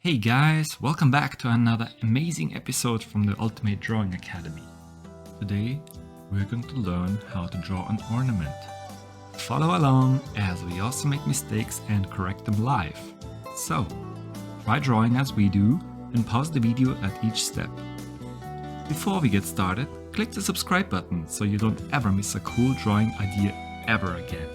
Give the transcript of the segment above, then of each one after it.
Hey guys, welcome back to another amazing episode from the Ultimate Drawing Academy. Today we're going to learn how to draw an ornament. Follow along as we also make mistakes and correct them live. So, try drawing as we do and pause the video at each step. Before we get started, click the subscribe button so you don't ever miss a cool drawing idea ever again.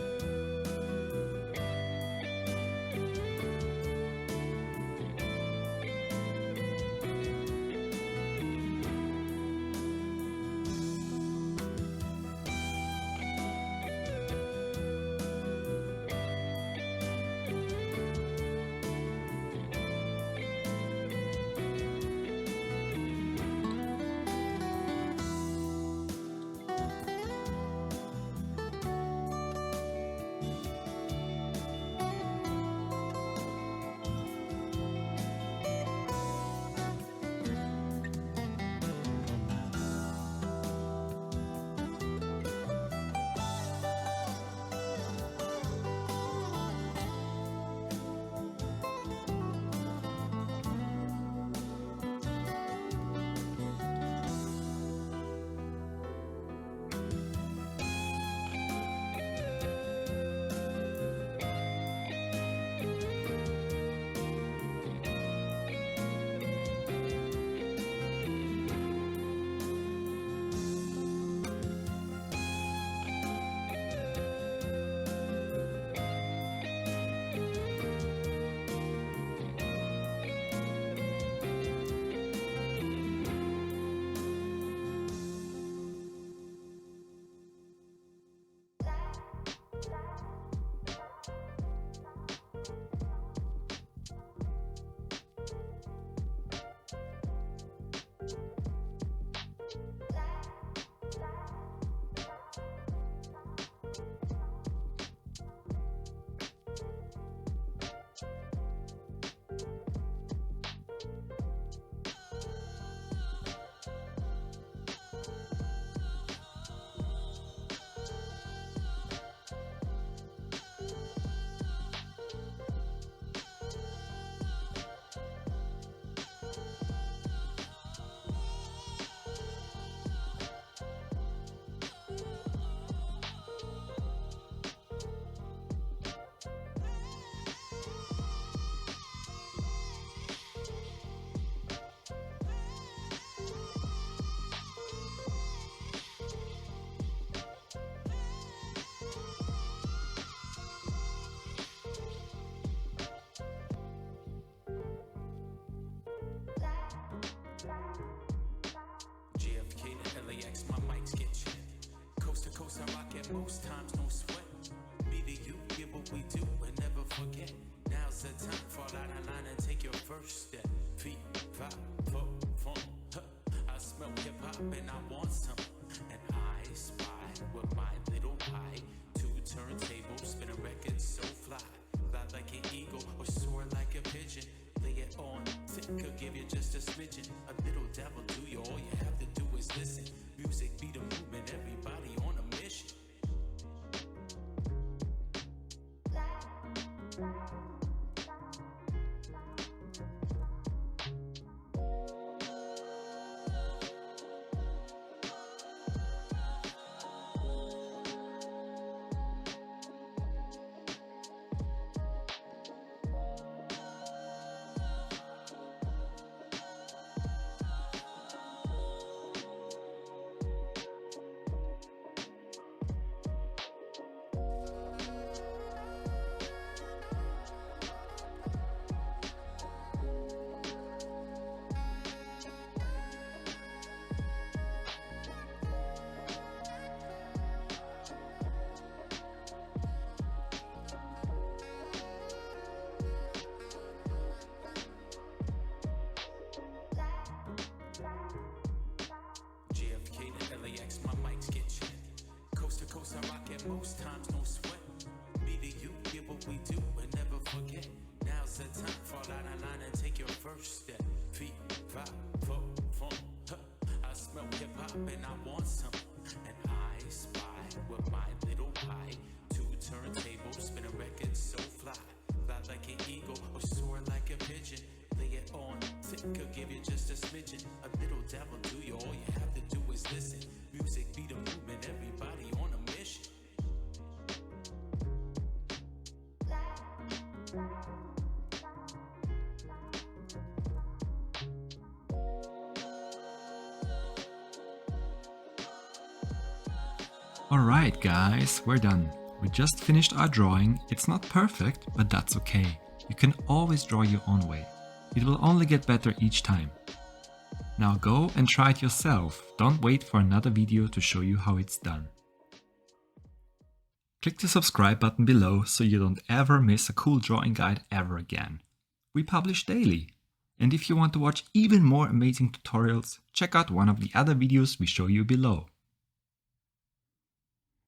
Most times no sweat. Me to you, get what we do and never forget. Now's the time, fall out of line and take your first step. Feet, 5, 4, funk. I smell hip hop and I want some. And I spy with my little pie. 2 turntables, spin a record so fly. Fly like an eagle or soar like a pigeon. Lay it on thick, could give you just a smidgen. A little devil do you, all you have to do is listen. Music be the movement, everybody on a mission. Most times no sweat. Me to you, get what we do and never forget. Now's the time, fall out of line and take your first step. Feet, 5, 4, funk. I smell hip hop and I want some. And I spy with my little pie. 2 turntables, spin a record so fly. Fly like an eagle or soar like a pigeon. Lay it Could give you just a smidgen, a little dabble to you. All you have to do is listen. Music be the movement, everybody on a mission. Alright guys, we're done. We just finished our drawing. It's not perfect, but that's okay. You can always draw your own way. It will only get better each time. Now go and try it yourself. Don't wait for another video to show you how it's done. Click the subscribe button below so you don't ever miss a cool drawing guide ever again. We publish daily. And if you want to watch even more amazing tutorials, check out one of the other videos we show you below.